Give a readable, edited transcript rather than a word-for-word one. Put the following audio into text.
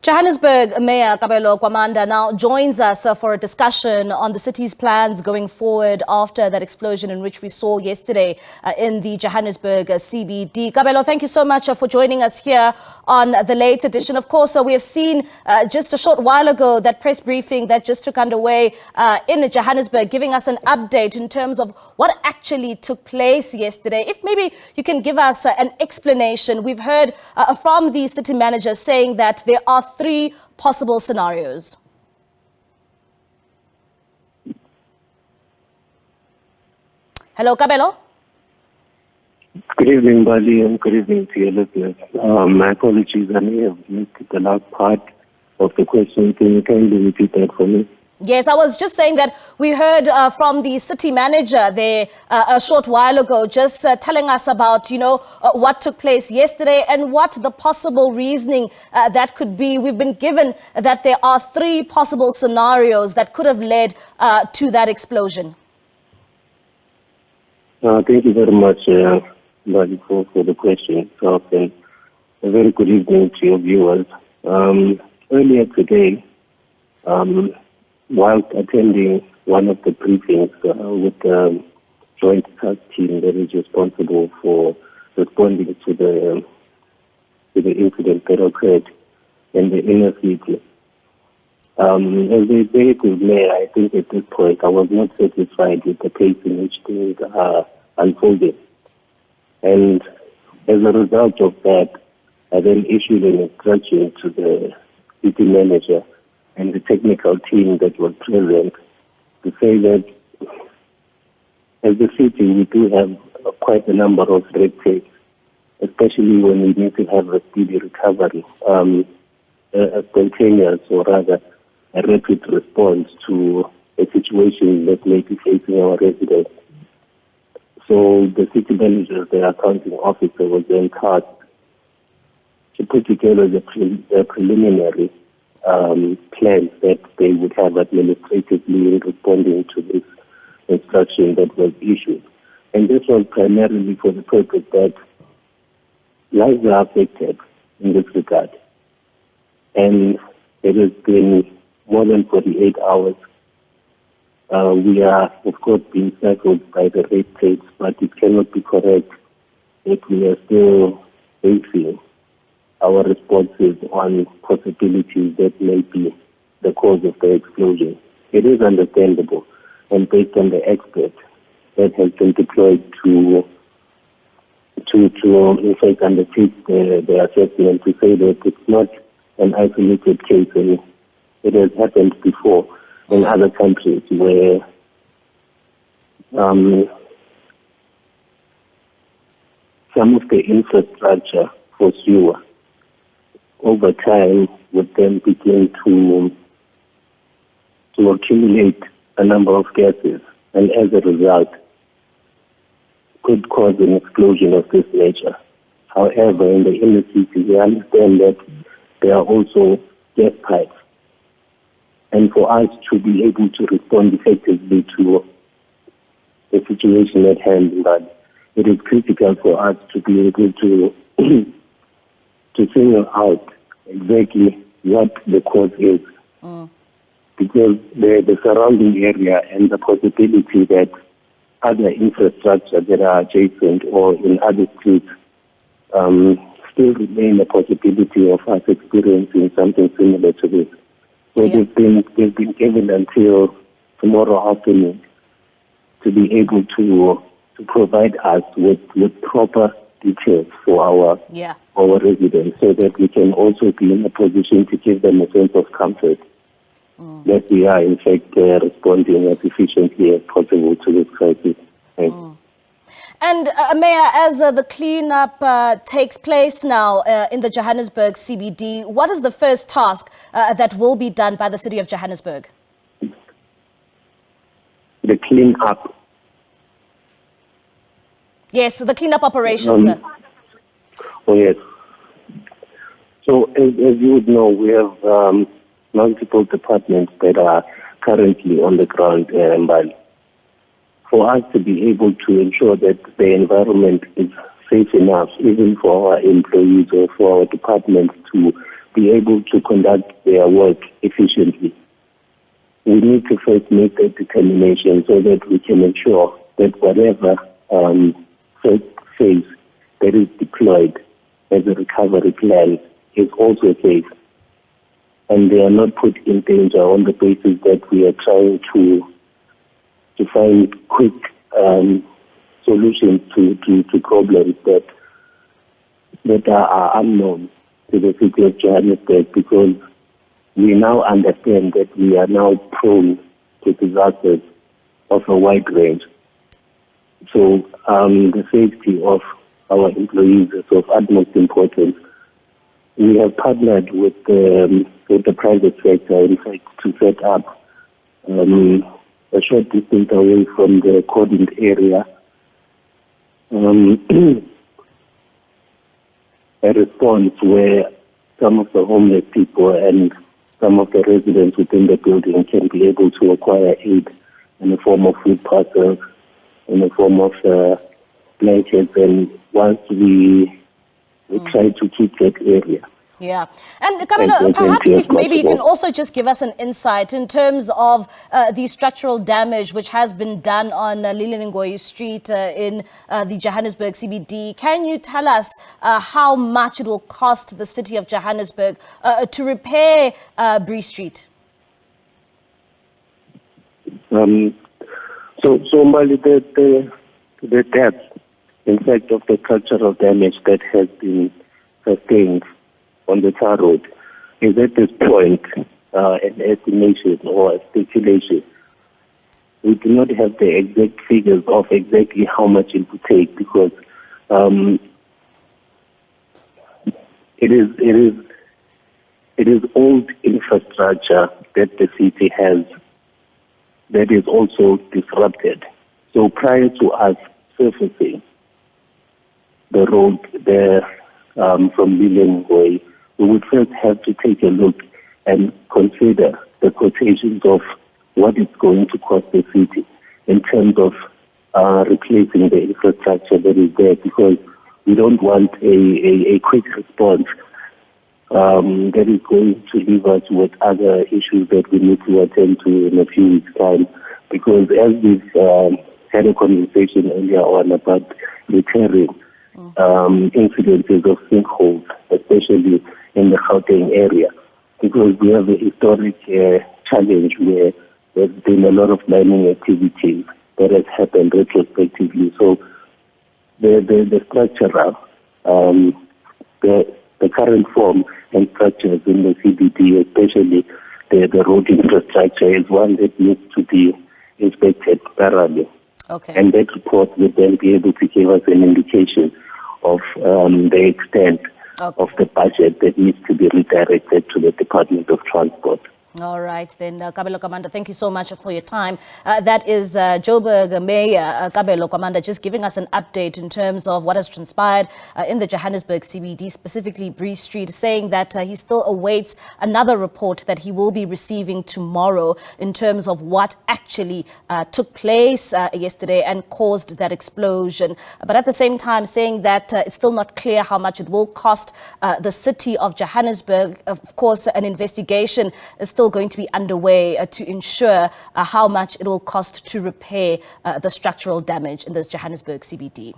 Johannesburg Mayor Kabelo Gwamanda now joins us for a discussion on the city's plans going forward after that explosion in which we saw yesterday in the Johannesburg CBD. Kabelo, thank you so much for joining us here on the late edition. Of course, we have seen just a short while ago that press briefing that just took underway in Johannesburg, giving us an update in terms of what actually took place yesterday. If maybe you can give us an explanation. We've heard from the city manager saying that there are three possible scenarios. Hello, Kabelo. Good evening, Bali, and good evening to your listeners. My apologies, I may have missed the last part of the question. Can you kindly repeat that for me? Yes, I was just saying that we heard from the city manager there a short while ago, just telling us about, what took place yesterday and what the possible reasoning that could be. We've been given that there are three possible scenarios that could have led to that explosion. Thank you very much, Bali, for the question. So, a very good evening to your viewers. Earlier today, while attending one of the briefings with the joint task team that is responsible for responding to the incident that occurred in the inner city, as a very good mayor, I think at this point I was not satisfied with the pace in which things are unfolding. And as a result of that, I then issued an instruction to the city manager and the technical team that was present to say that as a city we do have quite a number of red tapes, especially when we need to have a speedy recovery, a spontaneous or rather a rapid response to a situation that may be facing our residents. So the city manager, the accounting officer, was then tasked to put together the preliminary plans that they would have administratively in responding to this instruction that was issued. And this was primarily for the purpose that lives are affected in this regard. And it has been more than 48 hours. We are, of course, being cycled by the red tapes, but it cannot be correct that we are still facing our responses on possibilities that may be the cause of the explosion. It is understandable, and based on the expert that has been deployed to in fact undertake the assessment, to say that it's not an isolated case, and it has happened before in other countries where some of the infrastructure for sewer over time would then begin to accumulate a number of gases, and as a result could cause an explosion of this nature. However, in the inner city, we understand that there are also gas pipes, and for us to be able to respond effectively to the situation at hand, but it is critical for us to be able to single out exactly what the cause is. Because the surrounding area and the possibility that other infrastructure that are adjacent or in other streets still remain a possibility of us experiencing something similar to this. So they've been given until tomorrow afternoon to be able to provide us with proper details for our residents, so that we can also be in a position to give them a sense of comfort that we are in fact responding as efficiently as possible to this crisis. And Mayor, as the cleanup takes place now in the Johannesburg CBD, what is the first task that will be done by the city of Johannesburg? The cleanup. Yes, the cleanup operations, sir. Oh, yes. So, as you would know, we have multiple departments that are currently on the ground in Bali. For us to be able to ensure that the environment is safe enough, even for our employees or for our departments to be able to conduct their work efficiently. We need to first make that determination so that we can ensure that whatever phase that is deployed as a recovery plan is also safe, and they are not put in danger on the basis that we are trying to find quick solutions to problems that are unknown to the city of Johannesburg, because we now understand that we are now prone to disasters of a wide range. So the safety of our employees is of utmost importance. We have partnered with the private sector, in fact, to set up a short distance away from the cordoned area a response where some of the homeless people and some of the residents within the building can be able to acquire aid in the form of food parcels, in the form of blankets, and once we try to keep that area. Yeah. And Kabelo, perhaps if maybe you can also just give us an insight in terms of the structural damage which has been done on Liliningoyi Street in the Johannesburg CBD. Can you tell us how much it will cost the city of Johannesburg to repair Bree Street? So Mali, the depth, in fact, of the structural damage that has been sustained on the tar road is at this point an estimation or a speculation. We do not have the exact figures of exactly how much it would take, because it is old infrastructure that the city has that is also disrupted. So prior to us surfacing the road there from Liliningoyi, we would first have to take a look and consider the quotations of what it's going to cost the city in terms of replacing the infrastructure that is there, because we don't want a quick response that is going to leave us with other issues that we need to attend to in a few weeks' time. Because as we've had a conversation earlier on about repairing incidences of sinkholes, especially in the Gauteng area, because we have a historic challenge where there's been a lot of mining activities that has happened retrospectively. So the structural, the current form and structures in the CBD, especially the road infrastructure, is one that needs to be inspected thoroughly. Okay. And that report will then be able to give us an indication of the extent of the budget that needs to be redirected to the Department of Transport. All right, then, Kabelo Gwamanda, thank you so much for your time. That is Joburg Mayor Kabelo Gwamanda just giving us an update in terms of what has transpired in the Johannesburg CBD, specifically Bree Street, saying that he still awaits another report that he will be receiving tomorrow in terms of what actually took place yesterday and caused that explosion. But at the same time, saying that it's still not clear how much it will cost the city of Johannesburg. Of course, an investigation is still going to be underway to ensure how much it will cost to repair the structural damage in this Johannesburg CBD.